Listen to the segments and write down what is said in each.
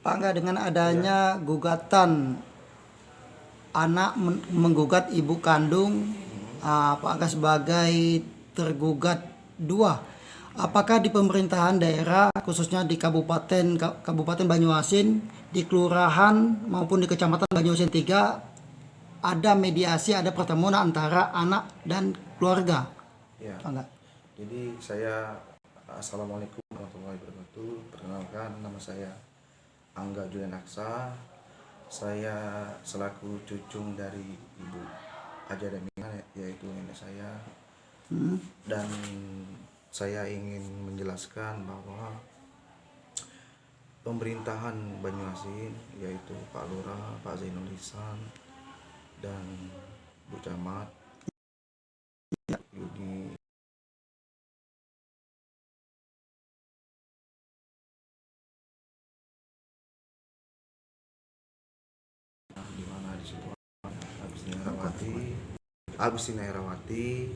Pak Angga, dengan adanya gugatan anak menggugat ibu kandung, Pak Angga sebagai tergugat dua, apakah di pemerintahan daerah khususnya di Kabupaten Banyuasin, di kelurahan maupun di Kecamatan Banyuasin 3 ada mediasi, ada pertemuan antara anak dan keluarga? Ya, Pak Angga. jadi saya Assalamualaikum warahmatullahi wabarakatuh. Perkenalkan, nama saya Angga Julian Aksa. Saya selaku cucung dari Ibu Haja Damina, yaitu nenek saya. Dan saya ingin menjelaskan bahwa pemerintahan Banyuasin, yaitu Pak Lurah, Pak Zainul Ihsan, dan Bu Camat Yudi di mana di situ Agustina Herawati,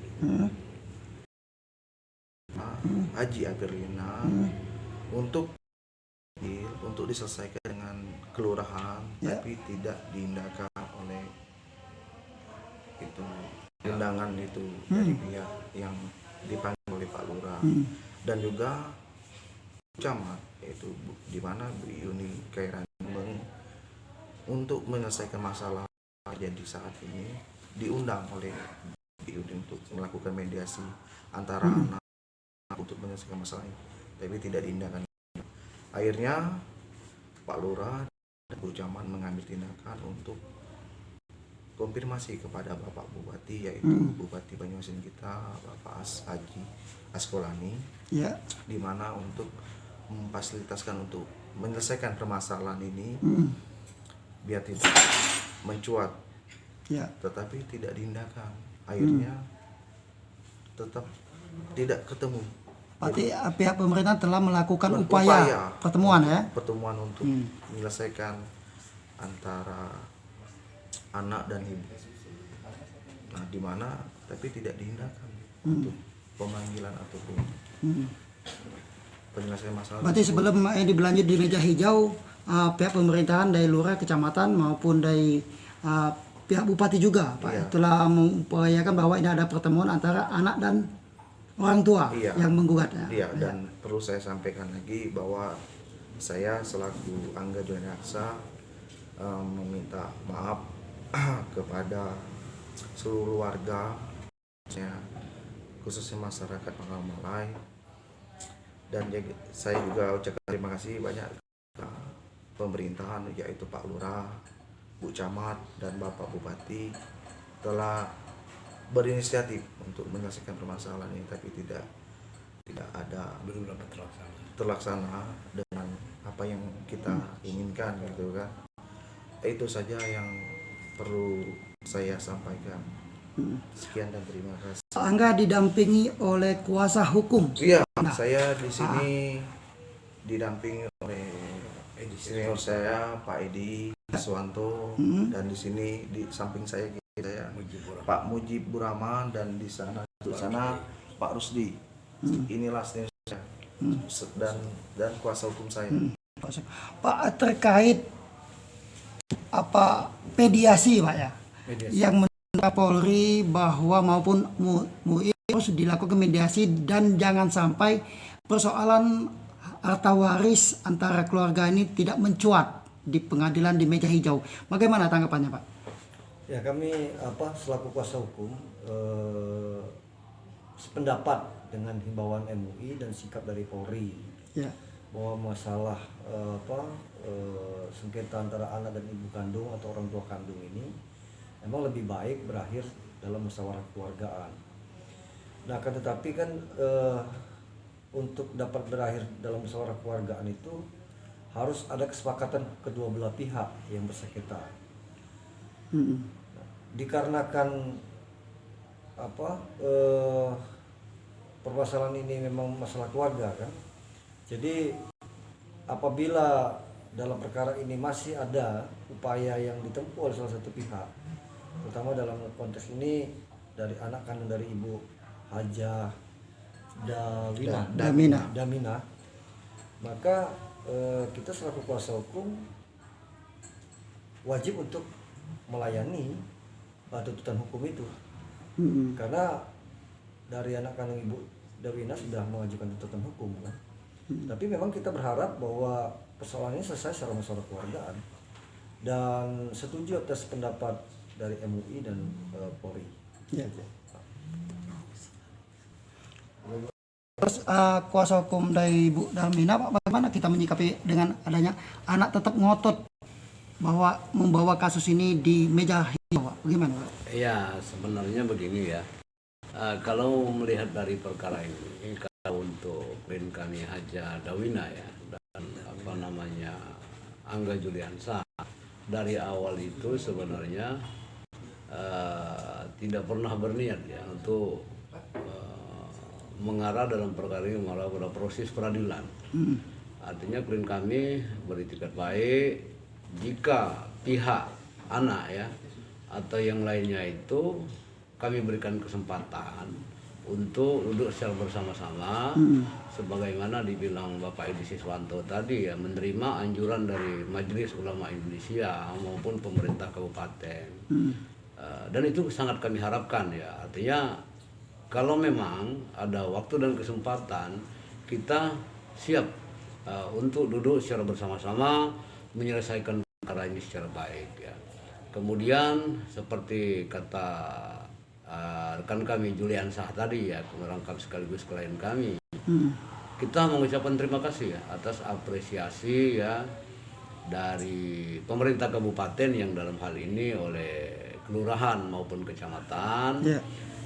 Haji Aberlina untuk diselesaikan dengan kelurahan, tapi tidak diindahkan oleh itu undangan itu dari pihak yang dipanggil oleh Pak Lurah dan juga camat, yaitu di mana Bu Yuni Khairani untuk menyelesaikan masalah jadi saat ini diundang oleh Bu Yuni untuk melakukan mediasi antara anak untuk menyelesaikan masalah ini, tapi tidak diindahkan. Akhirnya Pak Lurah dan Bu Camat mengambil tindakan untuk konfirmasi kepada Bapak Bupati, yaitu Bupati Banyuasin kita, Bapak Haji Askolani, di mana untuk memfasilitakan untuk menyelesaikan permasalahan ini biar tidak mencuat, tetapi tidak diindahkan. Akhirnya tetap tidak ketemu. Berarti pihak pemerintah telah melakukan upaya pertemuan pertemuan untuk menyelesaikan antara anak dan ibu. Nah, di mana tapi tidak diindahkan untuk pemanggilan ataupun penyelesaian masalah. Berarti sebelum diberlanjut di meja hijau, pihak pemerintahan dari lurah, kecamatan maupun dari pihak bupati juga, Pak, telah mengupayakan bahwa ini ada pertemuan antara anak dan orang tua yang menggugat. Dan perlu saya sampaikan lagi bahwa saya selaku Angga Julian Aksa meminta maaf kepada seluruh warga, khususnya masyarakat Pangkal Malai, dan saya juga ucapkan terima kasih banyak pemerintahan, yaitu Pak Lurah, Bu Camat, dan Bapak Bupati telah berinisiatif untuk menyelesaikan permasalahan ini, tapi belum dapat terlaksana dengan apa yang kita inginkan, gitu kan. Itu saja yang perlu saya sampaikan. Sekian dan terima kasih. Pak Angga didampingi oleh kuasa hukum. Iya, saya di sini didampingi oleh senior saya, Pak Edi Iswanto, dan di sini di samping saya Pak Mujibur Rahman, dan di sana Pak Rusdi. Inilah senior saya dan kuasa hukum saya. Pak, terkait mediasi, Pak, yang menurut Polri bahwa maupun MUI harus dilakukan mediasi dan jangan sampai persoalan harta waris antara keluarga ini tidak mencuat di pengadilan di meja hijau. Bagaimana tanggapannya, Pak? Ya, kami selaku kuasa hukum sependapat dengan himbauan MUI dan sikap dari Polri, bahwa masalah sengketa antara anak dan ibu kandung atau orang tua kandung ini memang lebih baik berakhir dalam musyawarah keluargaan. Nah, kan tetapi kan untuk dapat berakhir dalam musyawarah keluargaan itu harus ada kesepakatan kedua belah pihak yang bersengketa. Dikarenakan permasalahan ini memang masalah keluarga, kan, jadi apabila dalam perkara ini masih ada upaya yang ditempuh oleh salah satu pihak, terutama dalam konteks ini dari anak kandung dari Ibu Haja Damina, maka kita selaku kuasa hukum wajib untuk melayani tuntutan hukum itu. Karena dari anak kandung Ibu Dawina sudah mengajukan tuntutan hukum kan. Tapi memang kita berharap bahwa persoalan ini selesai secara musyawarah kekeluargaan dan setuju atas pendapat dari MUI dan Polri. Ya. Terus kuasa hukum dari Bu Darmina, Pak, bagaimana kita menyikapi dengan adanya anak tetap ngotot bahwa membawa kasus ini di meja hijau, Pak? Bagaimana, Pak? Ya, sebenarnya begini ya. Kalau melihat dari perkara ini, kalau untuk klien kami Haja Dawina ya dan Angga Juliansah, dari awal itu sebenarnya tidak pernah berniat ya untuk mengarah dalam perkara ini mengarah pada proses peradilan. Artinya klien kami beritikat baik jika pihak anak ya atau yang lainnya itu kami berikan kesempatan untuk duduk secara bersama-sama sebagaimana dibilang Bapak Edi Siswanto tadi ya, menerima anjuran dari Majelis Ulama Indonesia maupun pemerintah kabupaten. Dan itu sangat kami harapkan ya, artinya kalau memang ada waktu dan kesempatan, kita siap untuk duduk secara bersama-sama menyelesaikan perkara ini secara baik ya. Kemudian seperti kata rekan kami Juliansah tadi ya, merangkap sekaligus klien kami, kita mengucapkan terima kasih ya atas apresiasi ya dari pemerintah kabupaten yang dalam hal ini oleh kelurahan maupun kecamatan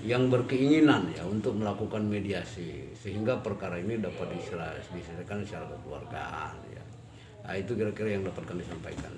yang berkeinginan ya untuk melakukan mediasi sehingga perkara ini dapat diselesaikan secara kekeluargaan ya. Nah, itu kira-kira yang dapat kami sampaikan.